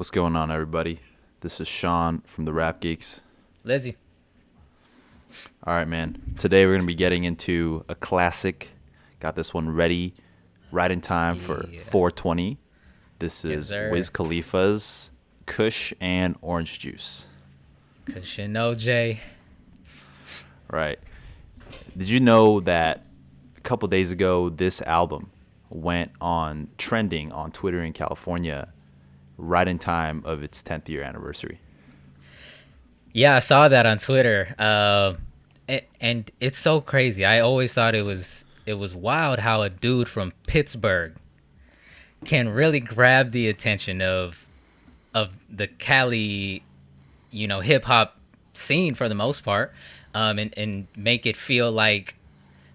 What's going on, everybody? This is Sean from the Rap Geeks. Lizzie. All right, man. Today we're going to be getting into a classic. Got this one ready right in time for 420. This is Wiz Khalifa's Kush and Orange Juice. Kush and OJ. Right. Did you know that a couple days ago this album went on trending on Twitter in California right in time of its 10th year anniversary? Yeah, I saw that on Twitter. And it's so crazy. I always thought it was wild how a dude from Pittsburgh can really grab the attention of the Cali, hip hop scene for the most part, and make it feel like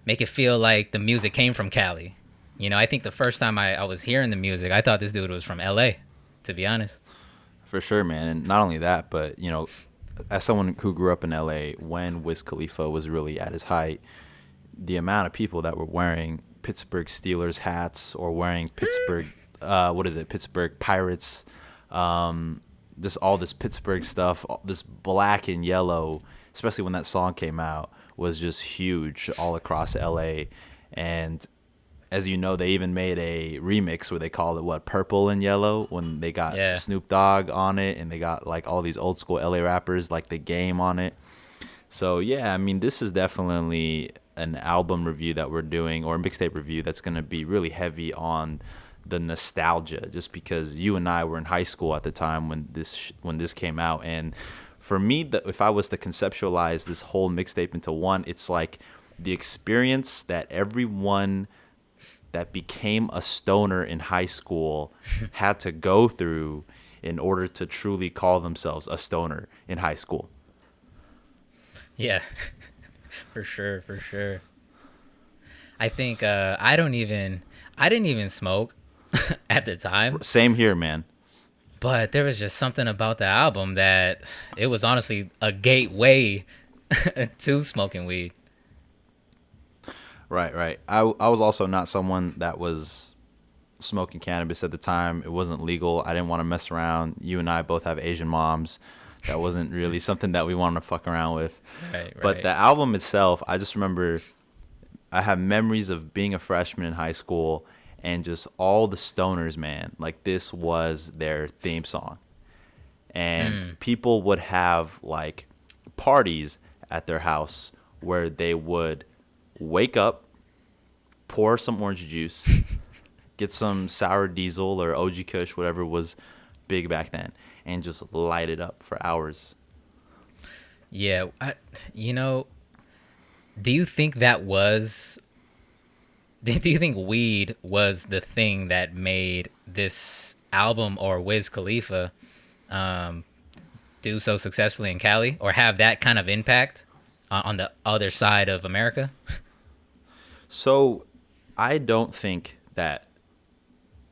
the music came from Cali. I think the first time I was hearing the music, I thought this dude was from LA, to be honest. For sure, man. And not only that, but as someone who grew up in LA when Wiz Khalifa was really at his height, the amount of people that were wearing Pittsburgh Steelers hats or wearing Pittsburgh Pittsburgh Pirates, just all this Pittsburgh stuff, this black and yellow, especially when that song came out, was just huge all across LA. And as you know, they even made a remix where they called it purple and yellow, when they got Snoop Dogg on it, and they got like all these old school LA rappers like The Game on it. So yeah, I mean, this is definitely an album review that we're doing, or a mixtape review, that's going to be really heavy on the nostalgia, just because you and I were in high school at the time when this came out. And for me, if I was to conceptualize this whole mixtape into one, it's like the experience that everyone that became a stoner in high school had to go through in order to truly call themselves a stoner in high school. Yeah, for sure. I think I didn't even smoke at the time. Same here, man. But there was just something about the album that it was honestly a gateway to smoking weed. Right. I was also not someone that was smoking cannabis at the time. It wasn't legal. I didn't want to mess around. You and I both have Asian moms. That wasn't really something that we wanted to fuck around with. Right. But the album itself, I just remember I have memories of being a freshman in high school and just all the stoners, man. Like, this was their theme song. And people would have like parties at their house where they would wake up, pour some orange juice, get some sour diesel or OG Kush, whatever was big back then, and just light it up for hours. Yeah, do you think weed was the thing that made this album or Wiz Khalifa do so successfully in Cali, or have that kind of impact on the other side of America? So I don't think that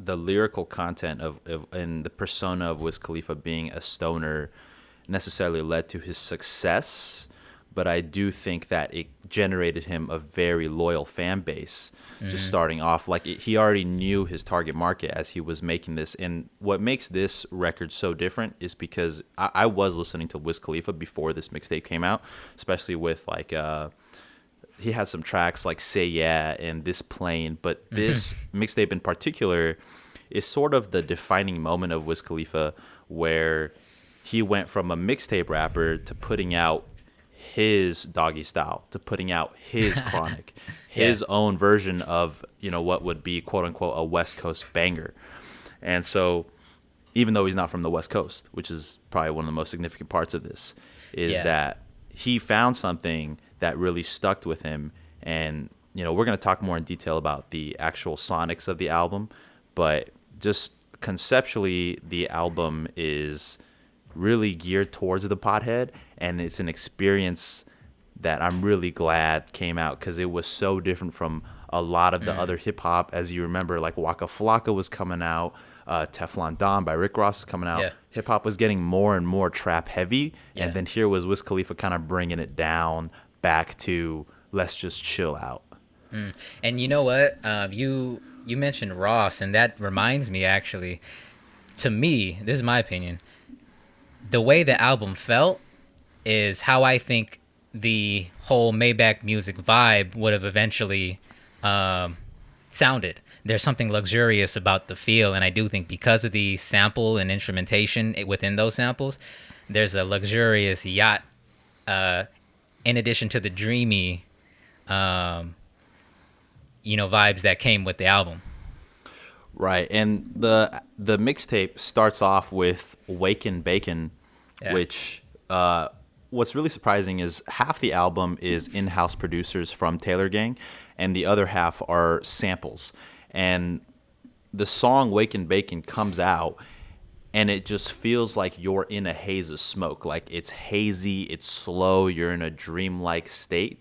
the lyrical content of and the persona of Wiz Khalifa being a stoner necessarily led to his success, but I do think that it generated him a very loyal fan base. Just starting off, he already knew his target market as he was making this. And what makes this record so different is because I was listening to Wiz Khalifa before this mixtape came out, especially with he had some tracks like Say Yeah and This Plane, but this mixtape in particular is sort of the defining moment of Wiz Khalifa, where he went from a mixtape rapper to putting out his Doggy Style, to putting out his Chronic, his own version of, what would be quote unquote a West Coast banger. And so even though he's not from the West Coast, which is probably one of the most significant parts of this, is that he found something that really stuck with him. And, we're going to talk more in detail about the actual sonics of the album, but just conceptually, the album is really geared towards the pothead, and it's an experience that I'm really glad came out, because it was so different from a lot of the other hip hop. As you remember, like Waka Flocka was coming out, Teflon Don by Rick Ross was coming out. Yeah. Hip hop was getting more and more trap heavy, and then here was Wiz Khalifa kind of bringing it down back to let's just chill out. And you know what? You mentioned Ross, and that reminds me, actually, to me, this is my opinion, the way the album felt is how I think the whole Maybach music vibe would have eventually sounded. There's something luxurious about the feel, and I do think because of the sample and instrumentation within those samples, there's a luxurious yacht in addition to the dreamy vibes that came with the album. Right, and the mixtape starts off with Waken Baken, which what's really surprising is half the album is in-house producers from Tailor Gang, and the other half are samples. And the song Waken Baken comes out, and it just feels like you're in a haze of smoke. Like it's hazy, it's slow, you're in a dreamlike state.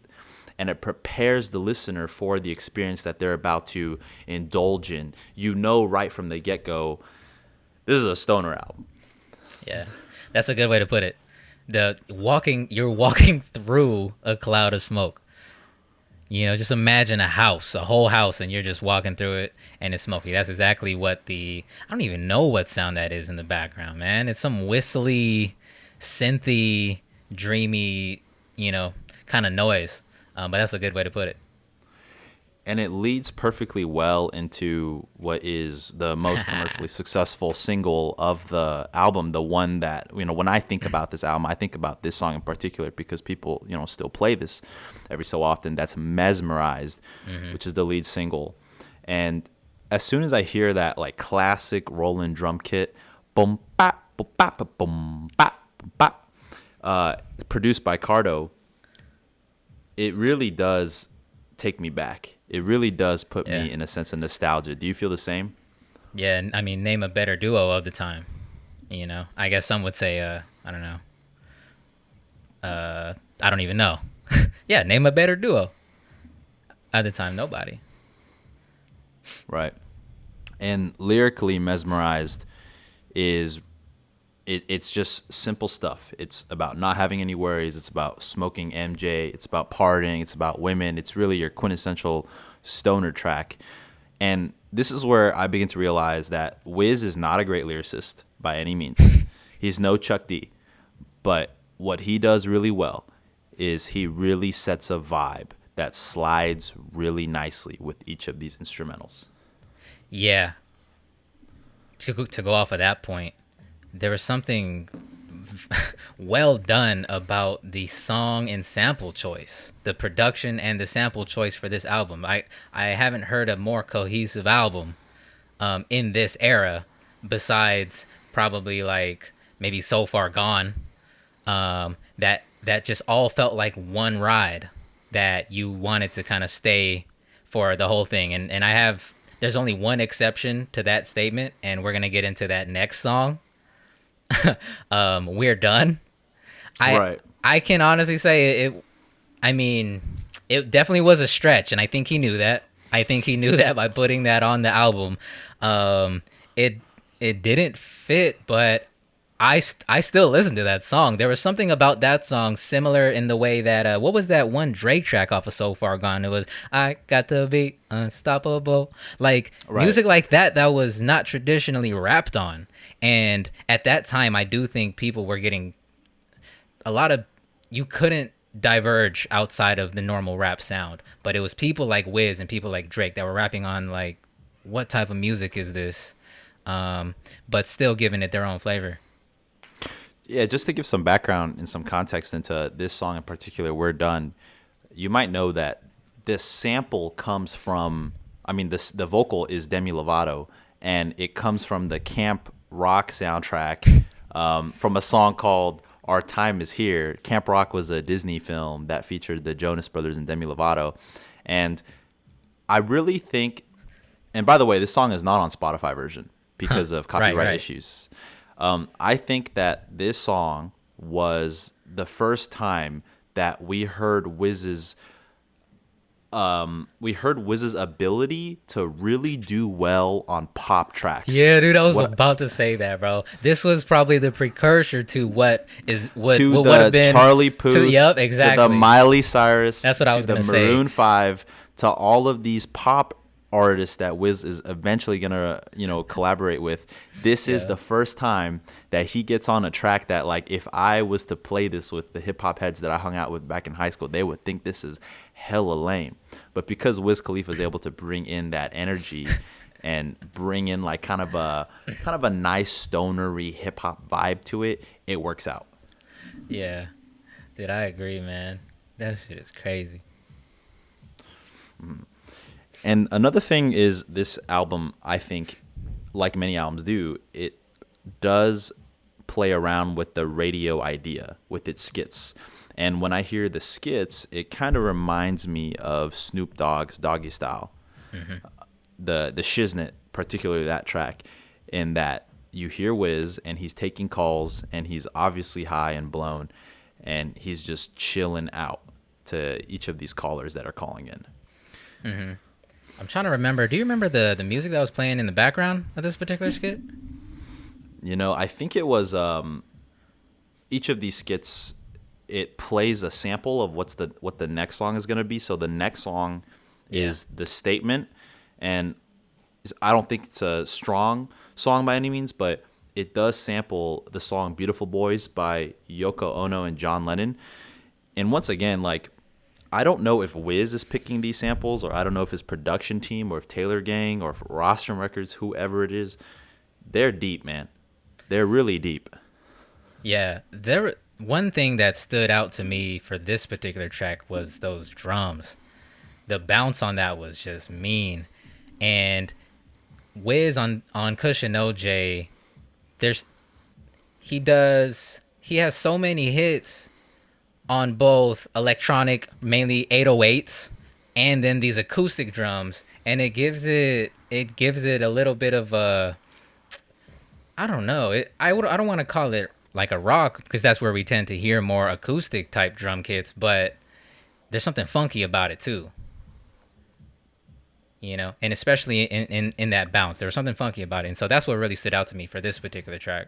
And it prepares the listener for the experience that they're about to indulge in. You know right from the get-go, this is a stoner album. Yeah, that's a good way to put it. You're walking through a cloud of smoke. Just imagine a whole house, and you're just walking through it, and it's smoky. That's exactly what I don't even know what sound that is in the background, man. It's some whistly, synthy, dreamy, kind of noise. But that's a good way to put it. And it leads perfectly well into what is the most commercially successful single of the album. The one that, when I think about this album, I think about this song in particular because people, still play this every so often. That's Mezmorized, which is the lead single. And as soon as I hear that like classic rolling drum kit, boom, bop, boom, bop, boom, bop, bop, produced by K.R.I.T, it really does take me back. It really does put me in a sense of nostalgia. Do you feel the same? Yeah, I mean, name a better duo of the time. I guess some would say, I don't know. I don't even know. Yeah, name a better duo. At the time, nobody. Right. And lyrically, Mezmorized is it's just simple stuff. It's about not having any worries. It's about smoking MJ. It's about partying. It's about women. It's really your quintessential stoner track. And this is where I begin to realize that Wiz is not a great lyricist by any means. He's no Chuck D. But what he does really well is he really sets a vibe that slides really nicely with each of these instrumentals. Yeah. To go off of that point, there was something well done about the song and sample choice, the production and the sample choice for this album. I haven't heard a more cohesive album in this era, besides probably like maybe So Far Gone, that just all felt like one ride that you wanted to kind of stay for the whole thing. And there's only one exception to that statement, and we're gonna get into that next song. We're Done. Right. I can honestly say it definitely was a stretch, and I think he knew that. I think he knew that by putting that on the album. It didn't fit, but I still listen to that song. There was something about that song similar in the way that what was that one Drake track off of So Far Gone? It was I Got to Be Unstoppable. Like music like that was not traditionally rapped on. And at that time, I do think people were getting you couldn't diverge outside of the normal rap sound. But it was people like Wiz and people like Drake that were rapping on like, what type of music is this? But still giving it their own flavor. Yeah, just to give some background and some context into this song in particular, We're Done, you might know that this sample comes from, the vocal is Demi Lovato, and it comes from the Camp Rock soundtrack from a song called Our Time Is Here. Camp Rock was a Disney film that featured the Jonas Brothers and Demi Lovato. And I really think, and by the way, this song is not on Spotify version because of copyright issues. I think that this song was the first time that we heard Wiz's ability to really do well on pop tracks. Yeah, dude, I was about to say that, bro. This was probably the precursor to what would have been Charlie Puth, yep, exactly. to the Miley Cyrus, that's what I was to gonna the say. Maroon 5, to all of these pop artist that Wiz is eventually gonna, collaborate with, this is Yeah. the first time that he gets on a track that, like, if I was to play this with the hip hop heads that I hung out with back in high school, they would think this is hella lame. But because Wiz Khalifa is able to bring in that energy and bring in like kind of a nice stonery hip hop vibe to it, it works out. Yeah. Dude, I agree, man. That shit is crazy. And another thing is this album, I think, like many albums do, it does play around with the radio idea with its skits. And when I hear the skits, it kind of reminds me of Snoop Dogg's Doggy Style. The Shiznit, particularly that track, in that you hear Wiz and he's taking calls and he's obviously high and blown and he's just chilling out to each of these callers that are calling in. I'm trying to remember. Do you remember the music that was playing in the background of this particular skit? I think it was each of these skits. It plays a sample of what the next song is going to be. So the next song is the statement, and I don't think it's a strong song by any means, but it does sample the song "Beautiful Boys" by Yoko Ono and John Lennon. And once again, like, I don't know if Wiz is picking these samples, or I don't know if his production team, or if Taylor Gang, or if Rostrum Records, whoever it is, they're deep, man. They're really deep. Yeah, one thing that stood out to me for this particular track was those drums. The bounce on that was just mean. And Wiz on Kush and OJ, there's he has so many hits on both electronic, mainly 808s, and then these acoustic drums, and it gives it a little bit of a, I don't know. I don't want to call it like a rock, because that's where we tend to hear more acoustic type drum kits, but there's something funky about it too. And especially in that bounce, there was something funky about it, and so that's what really stood out to me for this particular track.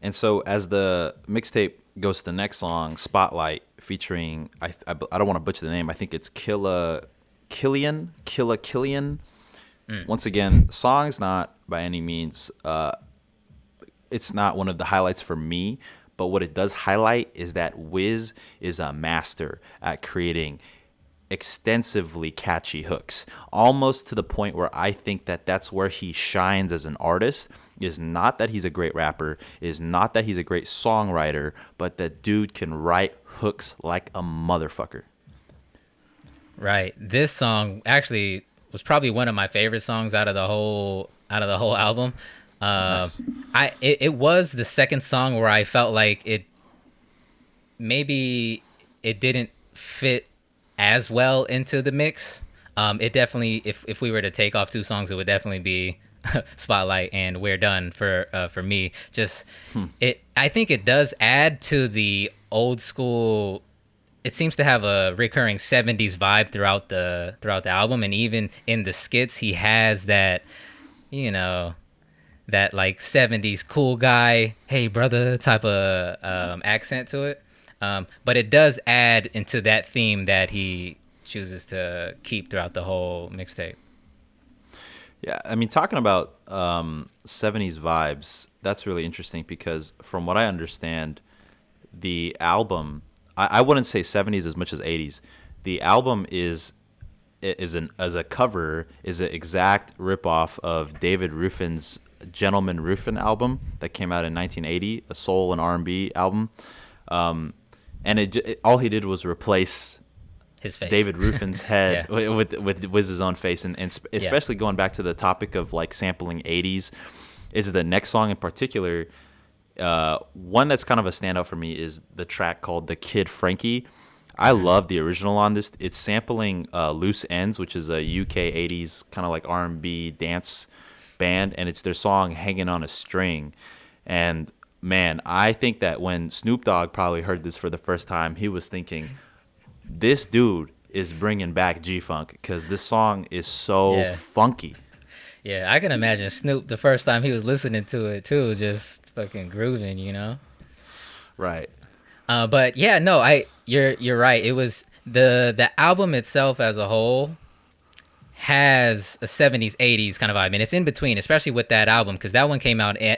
And so as the mixtape goes to the next song, Spotlight, featuring, I don't want to butcher the name, I think it's Killa Kyleon. Once again, song's not by any means, it's not one of the highlights for me, but what it does highlight is that Wiz is a master at creating extensively catchy hooks, almost to the point where I think that that's where he shines as an artist. Is not that he's a great rapper, is not that he's a great songwriter, but that dude can write hooks like a motherfucker. Right. This song actually was probably one of my favorite songs out of the whole album. Nice. It was the second song where I felt like maybe it didn't fit as well into the mix. It definitely, if we were to take off two songs, it would definitely be Spotlight and We're Done for me. Just I think it does add to the old school. It seems to have a recurring 70s vibe throughout the album, and even in the skits he has that, that like 70s cool guy, hey brother type of accent to it. But it does add into that theme that he chooses to keep throughout the whole mixtape. Yeah, I mean, talking about 70s vibes, that's really interesting because from what I understand, the album, I wouldn't say 70s as much as 80s. The album as a cover is an exact ripoff of David Ruffin's Gentleman Ruffin album that came out in 1980, a soul and R&B album. And all he did was replace His face. David Ruffin's head Yeah. with Wiz's own face, and especially going back to the topic of like sampling 80s, is the next song in particular. One that's kind of a standout for me is the track called "The Kid Frankie." I love the original on this. It's sampling Loose Ends, which is a UK 80s kind of like R&B dance band, and it's their song "Hanging on a String." And man, I think that when Snoop Dogg probably heard this for the first time, he was thinking, this dude is bringing back G-Funk, because this song is so funky. Yeah, I can imagine Snoop the first time he was listening to it too, just fucking grooving. Right. But yeah, no, you're right. It was the album itself as a whole has a 70s 80s kind of vibe, and it's in between, especially with that album, because that one came out in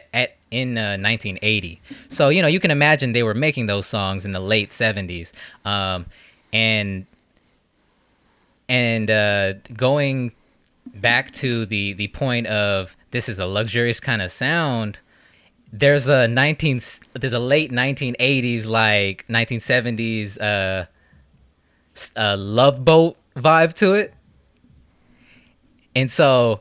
1980. So you can imagine they were making those songs in the late 70s, and going back to the point of this is a luxurious kind of sound. There's a late 1980s, like 1970s Love Boat vibe to it. And so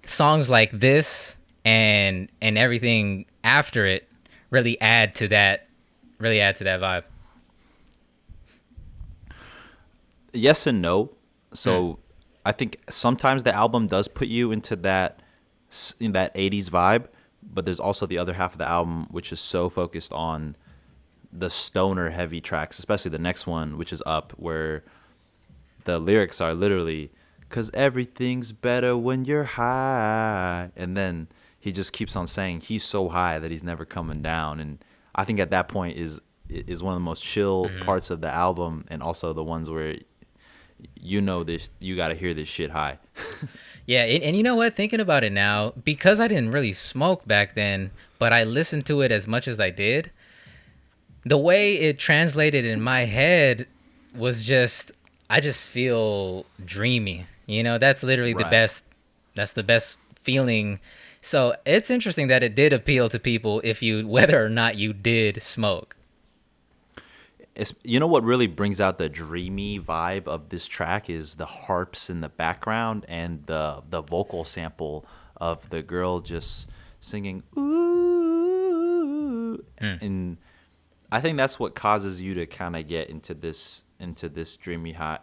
songs like this and everything after it really add to that vibe. Yes and no. So I think sometimes the album does put you into in that 80s vibe, but there's also the other half of the album which is so focused on the stoner heavy tracks, especially the next one, which is Up, where the lyrics are literally cuz everything's better when you're high, and then he just keeps on saying he's so high that he's never coming down. And I think at that point is one of the most chill parts of the album, and also the ones where this, you got to hear this shit high. Yeah, and you know what? Thinking about it now, because I didn't really smoke back then, but I listened to it as much as I did, the way it translated in my head was I just feel dreamy. That's literally the Right. best. That's the best feeling. So it's interesting that it did appeal to people whether or not you did smoke. You know what really brings out the dreamy vibe of this track is the harps in the background and the vocal sample of the girl just singing ooh, and I think that's what causes you to kind of get into this dreamy Yeah,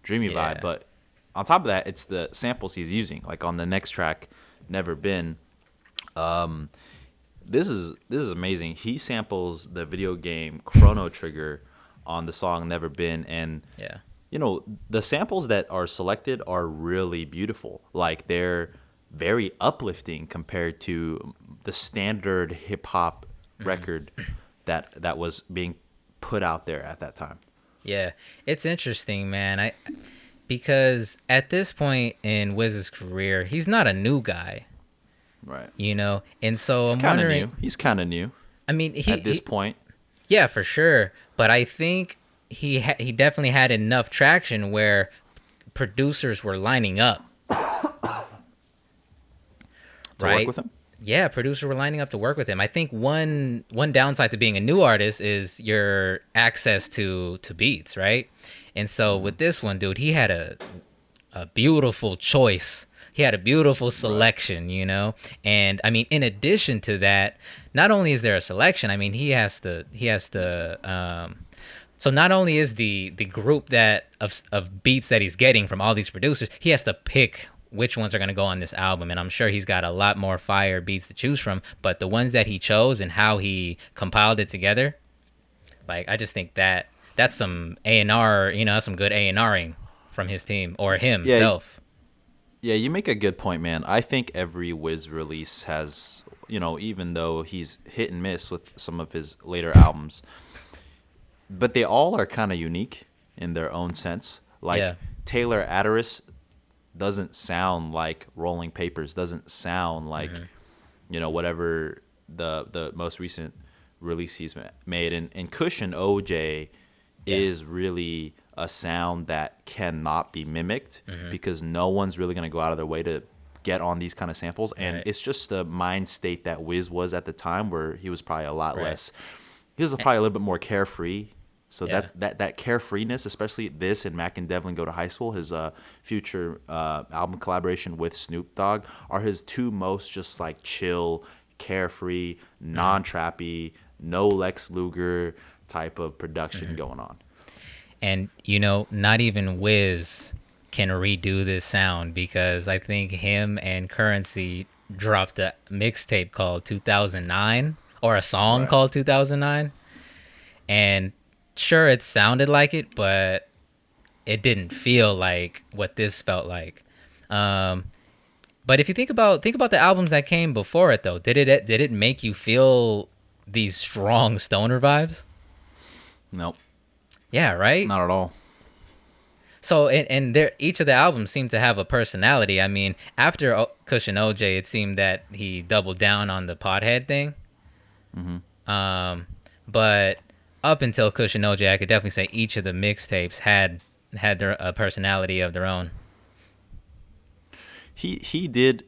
vibe. But on top of that, it's the samples he's using. Like on the next track, Never Been. This is amazing. He samples the video game Chrono Trigger on the song Never Been, and yeah, the samples that are selected are really beautiful. Like they're very uplifting compared to the standard hip hop record that was being put out there at that time. yeah. It's interesting, man. Because at this point in Wiz's career, he's not a new guy. Right. And so He's I'm kind of wondering. new. He's kind of new I mean, at this point. yeah, for sure. But I think he definitely had enough traction where producers were lining up, To work right? with him. Yeah, producers were lining up to work with him. I think one downside to being a new artist is your access to beats, right? And so with this one, dude, he had a beautiful choice. He had a beautiful selection, And I mean, in addition to that, not only is there a selection, I mean, so not only is the group that of beats that he's getting from all these producers, he has to pick which ones are going to go on this album, and I'm sure he's got a lot more fire beats to choose from, but the ones that he chose and how he compiled it together, like I just think that's some A&R, that's some good A&Ring from his team or Yeah, himself. yeah, you make a good point, man. I think every Wiz release has, even though he's hit and miss with some of his later albums, but they all are kind of unique in their own sense. Like Yeah. Taylor Adderus doesn't sound like Rolling Papers, doesn't sound like, whatever the most recent release he's made. And Kush and OJ Yeah. is really a sound that cannot be mimicked because no one's really going to go out of their way to get on these kind of samples. And Right. it's just the mind state that Wiz was at the time, where he was probably a lot Right. less, he was probably a little bit more carefree. So Yeah. that carefreeness, especially this and Mac and Devlin Go to High School, his future album collaboration with Snoop Dogg, are his two most just like chill, carefree, non-trappy, no Lex Luger type of production going on. And not even Wiz can redo this sound, because I think him and Currency dropped a mixtape called 2009, or a song Right. called 2009, and sure, it sounded like it, but it didn't feel like what this felt like. But if you think about the albums that came before it, though, did it make you feel these strong stoner vibes? Nope, Yeah, right. not at all. So and there each of the albums seem to have a personality. I mean, after Kush and OJ, it seemed that he doubled down on the pothead thing. Um, but up until Kush and OJ, I could definitely say each of the mixtapes had their a personality of their own. He did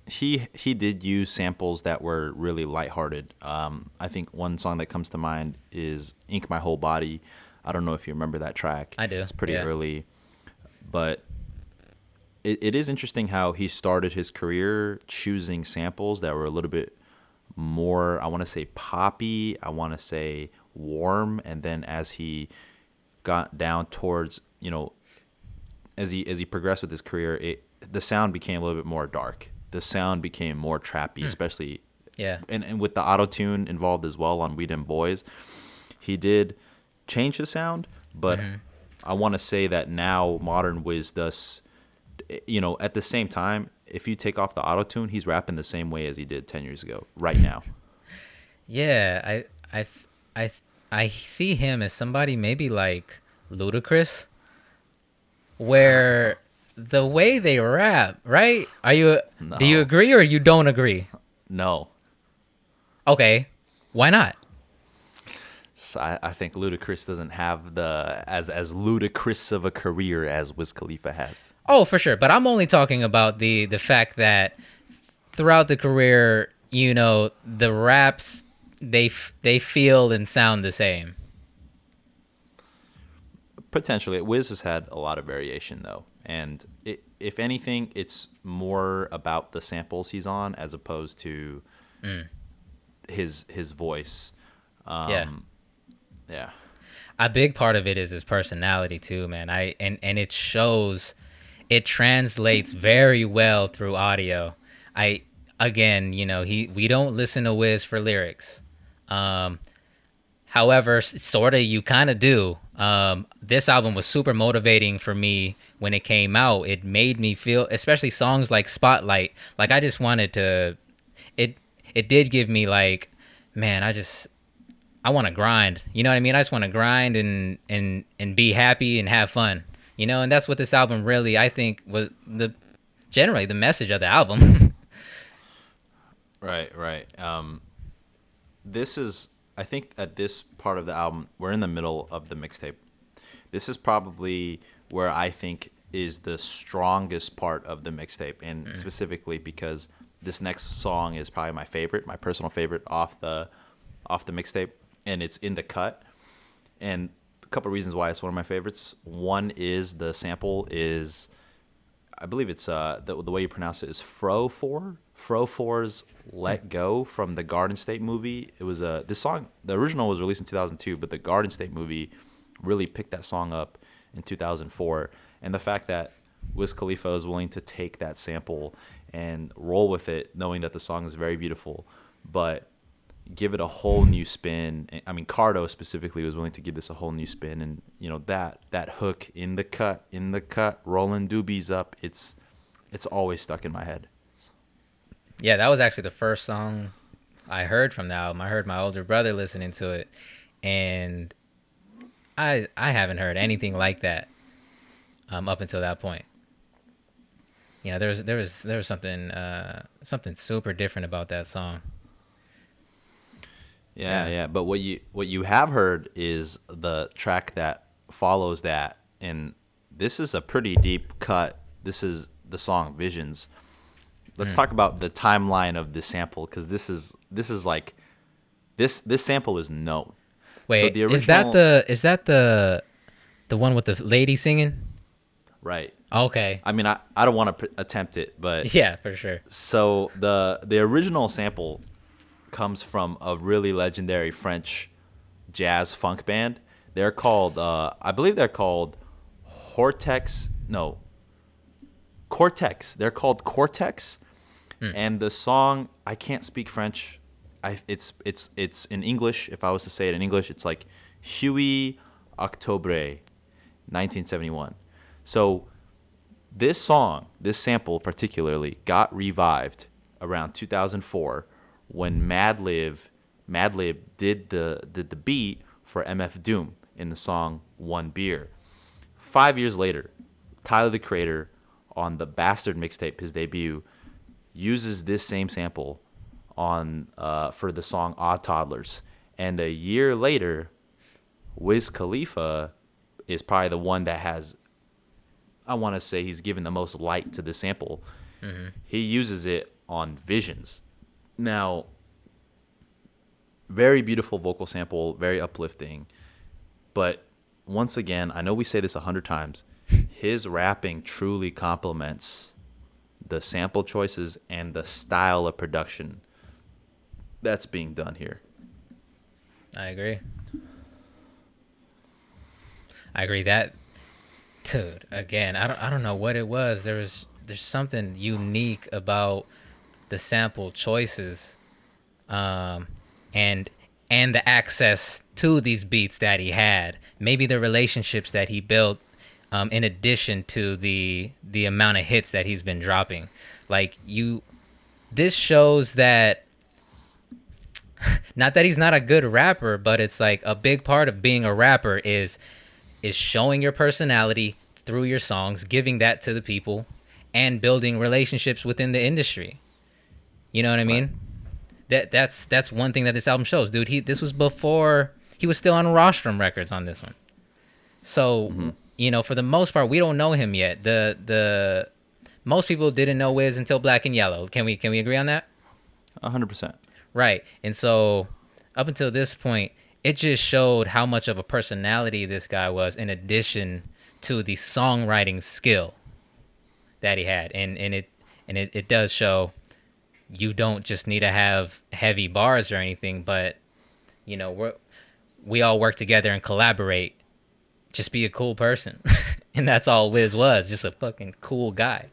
he did use samples that were really lighthearted. I think one song that comes to mind is "Ink My Whole Body." I don't know if you remember that track. I do. It's pretty Yeah. early, but it is interesting how he started his career choosing samples that were a little bit more, I want to say poppy, I want to say warm, and then as he got down towards, as he progressed with his career, the sound became a little bit more dark. The sound became more trappy, especially Yeah. and with the auto tune involved as well on Weed and Boys. He did change the sound, but I want to say that now modern Wiz does, at the same time, if you take off the auto tune, he's rapping the same way as he did 10 years ago, right now. Yeah. I I I see him as somebody maybe like Ludacris, where the way they rap, right? Do you No, agree or you don't agree? no. Okay. Why not? So I think Ludacris doesn't have the as ludicrous of a career as Wiz Khalifa has. Oh, for sure. But I'm only talking about the fact that throughout the career, the raps they feel and sound the same. Potentially, Wiz has had a lot of variation though, and if anything, it's more about the samples he's on as opposed to his voice. Yeah. Yeah, A big part of it is his personality too, man. And it shows, it translates very well through audio. I again, we don't listen to Wiz for lyrics. Um However, sort of you kind of do. This album was super motivating for me when it came out. It made me feel, especially songs like Spotlight, like I just wanted to it it did give me like, man, I want to grind. You know what I mean? I just want to grind and be happy and have fun. And that's what this album really, I think, was generally the message of the album. right, right. This is, I think, at this part of the album, we're in the middle of the mixtape. This is probably where I think is the strongest part of the mixtape, and specifically because this next song is probably my favorite, my personal favorite off the mixtape, and it's in the cut. And a couple of reasons why it's one of my favorites. One is the sample is, I believe it's the way you pronounce it is Fro 4. Fro 4's "Let Go" from the Garden State movie. It was this song. The original was released in 2002, but the Garden State movie really picked that song up in 2004. And the fact that Wiz Khalifa is willing to take that sample and roll with it, knowing that the song is very beautiful, but give it a whole new spin. I mean, Cardo specifically was willing to give this a whole new spin, and that hook in the cut, rolling doobies up. It's always stuck in my head. Yeah, that was actually the first song I heard from the album. I heard my older brother listening to it, and I haven't heard anything like that up until that point. There was something super different about that song. Yeah, yeah. But what you have heard is the track that follows that, and this is a pretty deep cut. This is the song "Visions." Let's talk about the timeline of this sample, because this is like this sample is known. Wait, So the is that original, the one with the lady singing? right? Okay. I mean, I don't want to attempt it, but Yeah, for sure. so the original sample comes from a really legendary French jazz funk band. They're called, I believe they're called Hortex. No, Cortex. They're called Cortex, and the song, I can't speak French. It's in English. If I was to say it in English, it's like Huey Octobre, 1971. So this song, this sample particularly, got revived around 2004 when Madlib did the beat for MF Doom in the song "One Beer." 5 years later, Tyler the Creator on the Bastard mixtape, his debut, uses this same sample on for the song Odd Toddlers. And a year later, Wiz Khalifa is probably the one that has, I want to say he's given the most light to the sample. Mm-hmm. He uses it on Visions. Now, very beautiful vocal sample, very uplifting. But once again, I know we say this 100 times, his rapping truly complements the sample choices and the style of production that's being done here. I agree that, dude, again, I don't know what it was. There's something unique about the sample choices, and the access to these beats that he had. Maybe the relationships that he built, in addition to the amount of hits that he's been dropping. This shows that, not that he's not a good rapper, but it's like a big part of being a rapper is showing your personality through your songs, giving that to the people, and building relationships within the industry. You know what I mean? Right. That's one thing that this album shows, dude. This was before he was still on Rostrum Records on this one. So, for the most part, we don't know him yet. The most people didn't know Wiz until Black and Yellow. Can we agree on that? 100%. Right. And so up until this point, it just showed how much of a personality this guy was, in addition to the songwriting skill that he had. And it does show you don't just need to have heavy bars or anything, but we all work together and collaborate. Just be a cool person. And that's all Wiz was, just a fucking cool guy.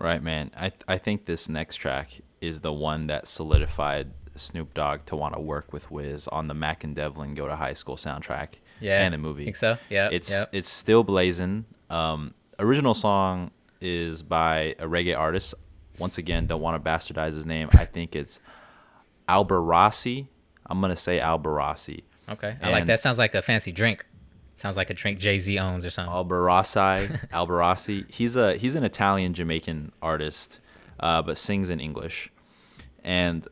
Right, man. I think this next track is the one that solidified Snoop Dogg to want to work with Wiz on the Mac and Devlin Go to High School soundtrack and the movie. Think so? Yeah. It's still Blazin. Original song is by a reggae artist. Once again, don't want to bastardize his name. I think it's Alborosie. I'm gonna say Alborosie. Okay, I like that. Sounds like a fancy drink. Sounds like a drink Jay-Z owns or something. Alborosie. He's an Italian Jamaican artist, but sings in English. And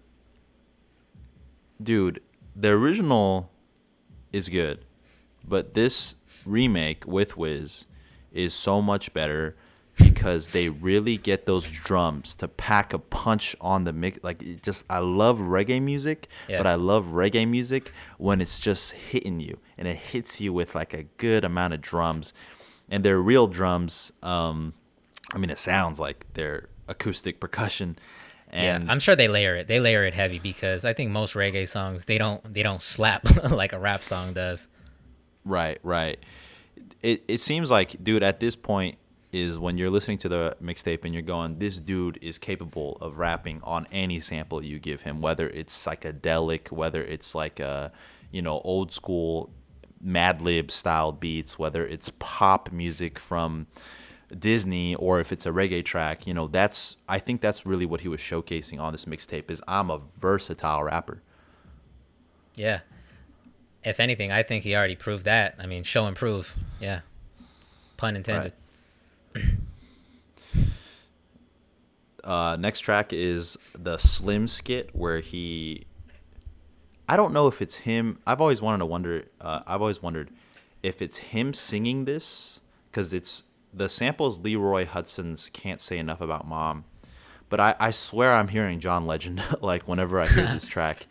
dude, the original is good, but this remake with Wiz is so much better because they really get those drums to pack a punch on the mix. I love reggae music, but I love reggae music when it's just hitting you and it hits you with like a good amount of drums, and they're real drums. It sounds like they're acoustic percussion. And I'm sure they layer it heavy, because I think most reggae songs, they don't slap like a rap song does. Right. It seems like, dude, at this point is when you're listening to the mixtape and you're going, this dude is capable of rapping on any sample you give him, whether it's psychedelic, whether it's like old school Mad Lib style beats, whether it's pop music from Disney, or if it's a reggae track. I think that's really what he was showcasing on this mixtape, is I'm a versatile rapper. Yeah. If anything, I think he already proved that. Show and prove. Yeah. Pun intended. Right. Next track is the Slim skit where I don't know if it's him. I've always wondered if it's him singing this, because the sample's Leroy Hudson's Can't Say Enough About Mom. But I swear I'm hearing John Legend like whenever I hear this track.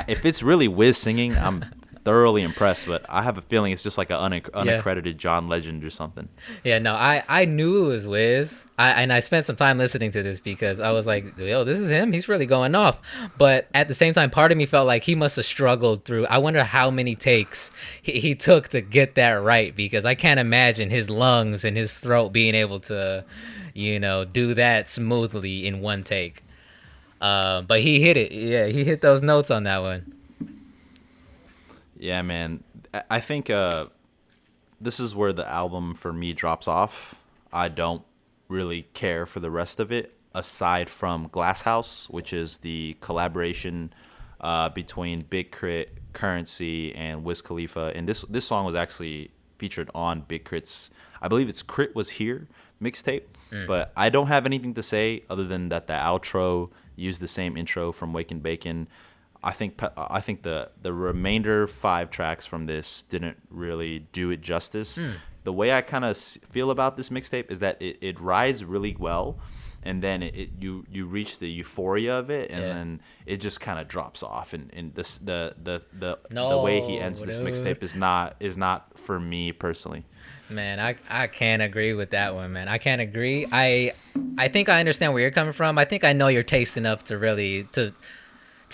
If it's really Wiz singing, I'm thoroughly impressed. But I have a feeling it's just like an unaccredited John Legend or something. Yeah, no, I knew it was Wiz. I spent some time listening to this because I was like, yo, this is him. He's really going off. But at the same time, part of me felt like he must have struggled through. I wonder how many takes he took to get that right, because I can't imagine his lungs and his throat being able to, do that smoothly in one take. But he hit it. Yeah, he hit those notes on that one. Yeah, man. I think this is where the album for me drops off. I don't really care for the rest of it, aside from Glass House, which is the collaboration between Big Crit, Currency, and Wiz Khalifa. And this song was actually featured on Big K.R.I.T's, I believe it's K.R.I.T Was Here mixtape. But I don't have anything to say other than that the outro used the same intro from Waken Baken. I think the remainder 5 tracks from this didn't really do it justice. The way I kind of feel about this mixtape is that it rides really well, and then you reach the euphoria of it, and then it just kind of drops off. And this the way he ends this mixtape is not for me personally. Man, I can't agree with that one, man. I can't agree. I think I understand where you're coming from. I think I know your taste enough to really to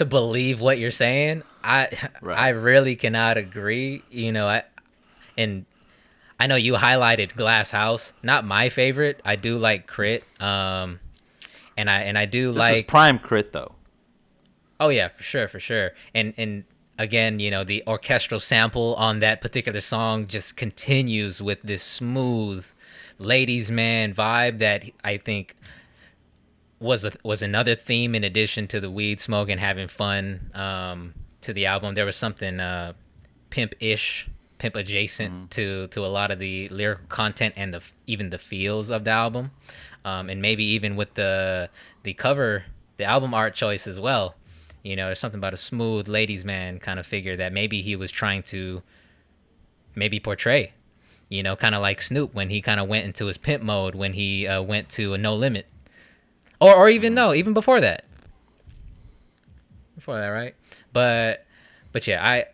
believe what you're saying. I really cannot agree. And I know you highlighted Glass House. Not my favorite. I do like K.R.I.T. And I do This like is prime K.R.I.T though. Oh yeah, for sure. And again, the orchestral sample on that particular song just continues with this smooth ladies man vibe that I think was another theme in addition to the weed smoke and having fun to the album. There was something pimp-ish, pimp adjacent to a lot of the lyrical content and even the feels of the album, and maybe even with the cover, the album art choice as well. There's something about a smooth ladies man kind of figure that maybe he was trying to maybe portray, kind of like Snoop when he kind of went into his pimp mode when he went to a No Limit, or even no, even before that, right? But yeah,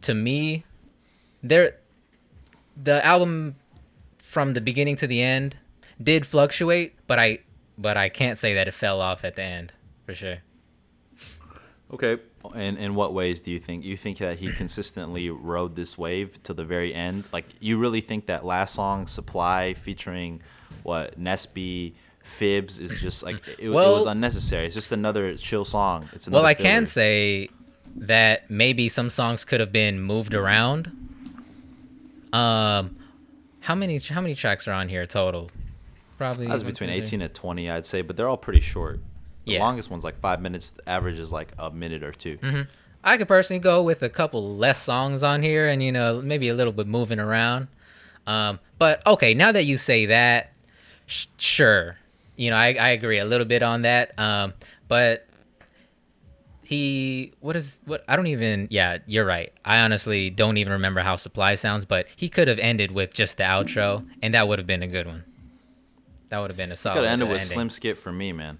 to me, the album from the beginning to the end did fluctuate, but I can't say that it fell off at the end for sure. Okay. And in what ways do you think? You think that he consistently rode this wave to the very end? Like, you really think that last song, Supply, featuring Nesby Phips, is just like it was unnecessary? It's just another chill song. It's another I filler. can say that maybe some songs could have been moved around. How many tracks are on here total? Probably that's between 18 and 20, I'd say, but they're all pretty short. The longest one's like 5 minutes. The average is like a minute or two. I could personally go with a couple less songs on here, and maybe a little bit moving around. But okay, now that you say that, sure, I agree a little bit on that. But I don't even. Yeah, you're right. I honestly don't even remember how Supply sounds, but he could have ended with just the outro, and that would have been a good one. That would have been a solid. Could have ended with ending. Slim Skit for me, man.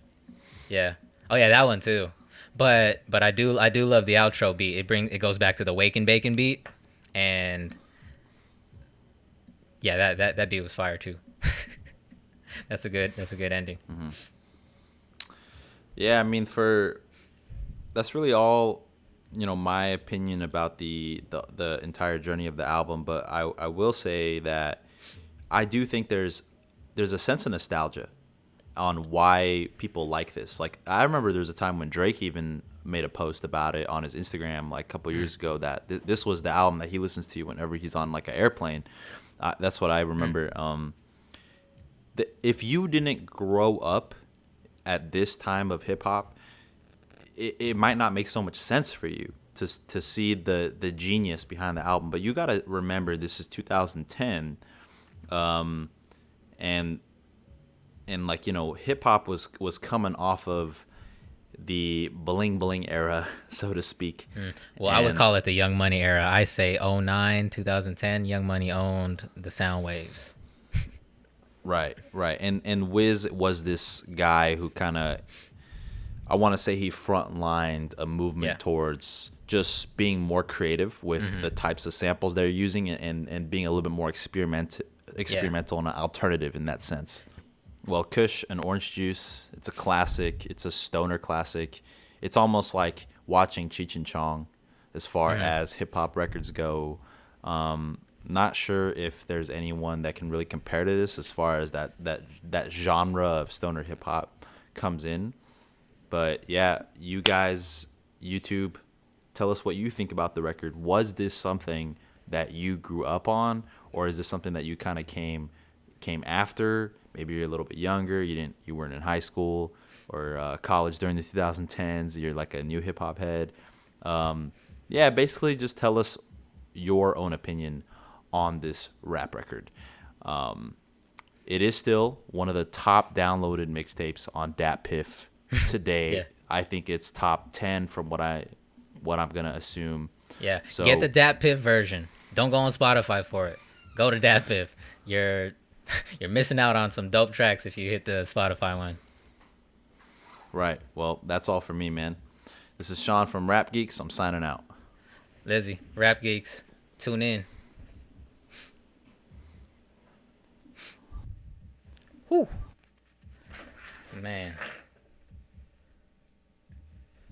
Yeah. Oh yeah, that one too. But I do love the outro beat. It goes back to the Waken Baken beat, and yeah, that beat was fire too. That's a good ending. Yeah, I mean, that's really all, my opinion about the entire journey of the album. But I will say that I do think there's a sense of nostalgia on why people like this. Like, I remember there was a time when Drake even made a post about it on his Instagram like a couple years ago, that this was the album that he listens to whenever he's on like an airplane. That's what I remember. If you didn't grow up at this time of hip hop, it might not make so much sense for you to see the genius behind the album. But you got to remember, this is 2010, and like, hip hop was coming off of the bling bling era, so to speak. Well, I would call it the Young Money era. I say 09, 2010, Young Money owned the sound waves. Right. And Wiz was this guy who kind of, I want to say, he frontlined a movement towards just being more creative with the types of samples they're using, and being a little bit more experimental and alternative in that sense. Well, Kush and Orange Juice, it's a classic. It's a stoner classic. It's almost like watching Cheech and Chong as far as hip-hop records go. Not sure if there's anyone that can really compare to this as far as that genre of stoner hip-hop comes in. But yeah, you guys, YouTube, tell us what you think about the record. Was this something that you grew up on, or is this something that you kind of came after? Maybe you're a little bit younger. You weren't in high school or college during the 2010s. You're like a new hip hop head. Basically just tell us your own opinion on this rap record. It is still one of the top downloaded mixtapes on DatPiff today. Yeah. I think it's top 10 from what I'm gonna assume. Yeah. So Get the DatPiff version. Don't go on Spotify for it. Go to DatPiff. You're missing out on some dope tracks if you hit the Spotify one. right. Well, that's all for me, man. This is Sean from Rap Geeks. I'm signing out. Lizzie, Rap Geeks, tune in. Whew. Man.